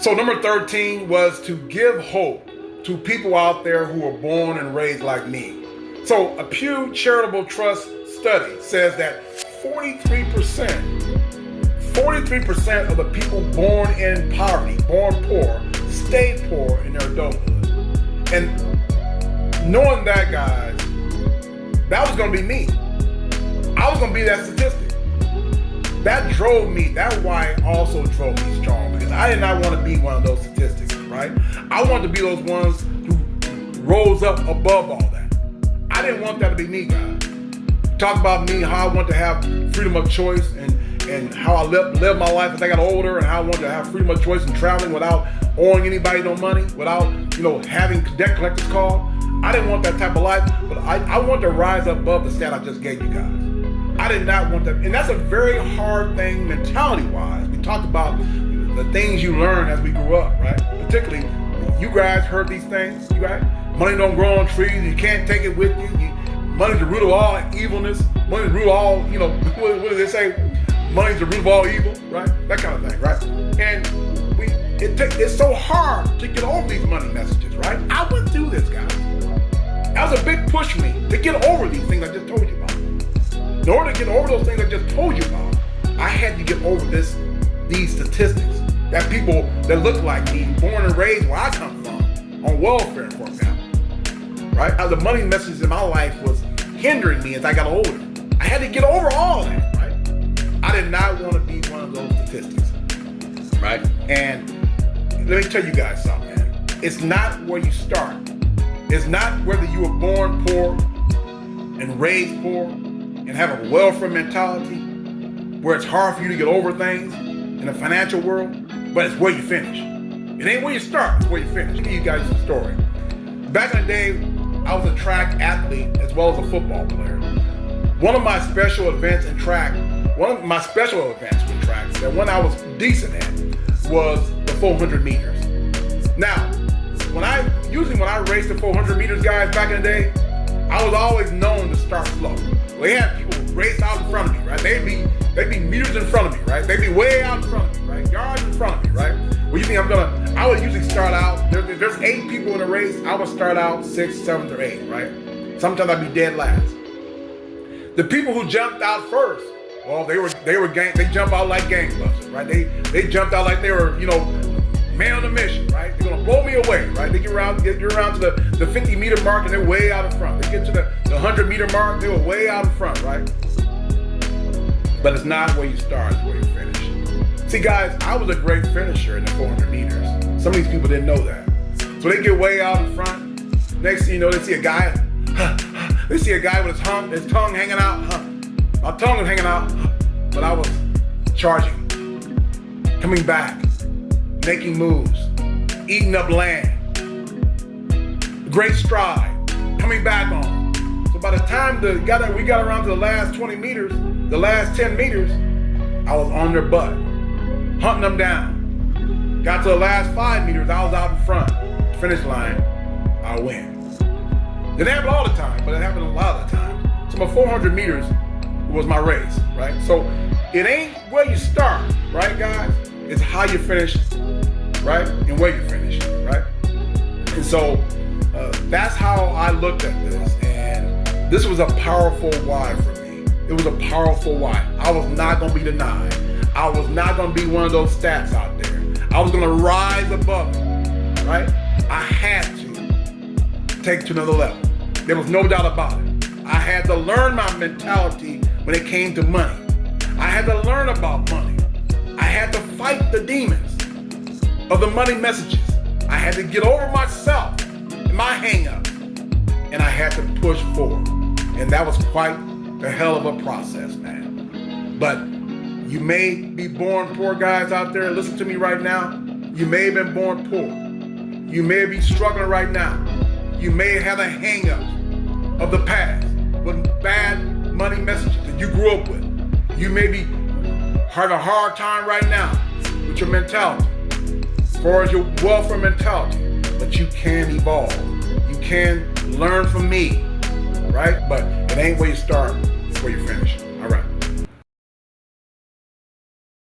So number 13 was to give hope to people out there who are born and raised like me. So a Pew Charitable Trust study says that 43% of the people born in poverty, born poor, stayed poor in their adulthood. And knowing that, guys, that was gonna be me. I was gonna be that statistic. That drove me, that why also drove me strong, because I did not want to be one of those statistics, right? I wanted to be those ones who rose up above all that. I didn't want that to be me, guys. Talk about me, how I want to have freedom of choice and how I live my life as I got older, and how I want to have freedom of choice in traveling without owing anybody no money, without having debt collectors call. I didn't want that type of life, but I want to rise above the stat I just gave you guys. I did not want that, and that's a very hard thing mentality-wise. We talked about the things you learn as we grew up, right? Particularly, you guys heard these things, you guys? Money don't grow on trees, you can't take it with you. Money's the root of all evilness. Money's the root of all, what do they say? Money's the root of all evil, right? That kind of thing, right? And it's so hard to get over these money messages, right? I went through this, guys. That was a big push for me to get over these things I just told you about. In order to get over those things I just told you about, I had to get over these statistics that people that look like me, born and raised where I come from, on welfare, for example, right? How the money message in my life was hindering me as I got older. I had to get over all that, right? I did not want to be one of those statistics, right? And let me tell you guys something, man. It's not where you start. It's not whether you were born poor and raised poor and have a welfare mentality where it's hard for you to get over things in the financial world, but it's where you finish. It ain't where you start, it's where you finish. I'll give you guys a story. Back in the day, I was a track athlete as well as a football player. One of my special events with track, that when I was decent at, was the 400 meters. Now, when I raced the 400 meters, guys, back in the day, I was always known to start slow. We had people race out in front of me, right? They'd be meters in front of me, right? They'd be way out in front of me, right? Yards in front of me, right? Well, you think I would usually start out, there's 8 people in a race, I would start out 6th, 7th, or 8th, right? Sometimes I'd be dead last. The people who jumped out first, well, they jump out like gangbusters, right? They jumped out like they were, man on a mission, right? They're gonna blow me away, right? They get around to the 50-meter mark and they're way out in front. They get to the 100-meter mark, they were way out in front, right? But it's not where you start, it's where you finish. See, guys, I was a great finisher in the 400 meters. Some of these people didn't know that. So they get way out in front. Next thing you know, they see a guy with his tongue hanging out. My tongue was hanging out, but I was charging, coming back, making moves, eating up land, great stride, coming back on. So by the time we got around to the last 20 meters, the last 10 meters, I was on their butt, hunting them down. Got to the last 5 meters, I was out in front. Finish line, I win. It didn't happen all the time, but it happened a lot of the time. So my 400 meters was my race, right? So it ain't where you start, right, guys? It's how you finish, right? And where you finish, right? And so that's how I looked at this. And this was a powerful why for me. It was a powerful why. I was not gonna be denied. I was not gonna be one of those stats out there. I was gonna rise above it, right? I had to take it to another level. There was no doubt about it. I had to learn my mentality when it came to money. I had to learn about money. I had to fight the demons of the money messages. I had to get over myself and my hang-ups, and I had to push forward. And that was quite the hell of a process, man. But you may be born poor, guys out there. Listen to me right now. You may have been born poor. You may be struggling right now. You may have a hang-up of the past with bad money messages that you grew up with. You may be having a hard time right now with your mentality, as far as your welfare mentality, but you can evolve. You can learn from me, right? But it ain't where you start, it's where you finish.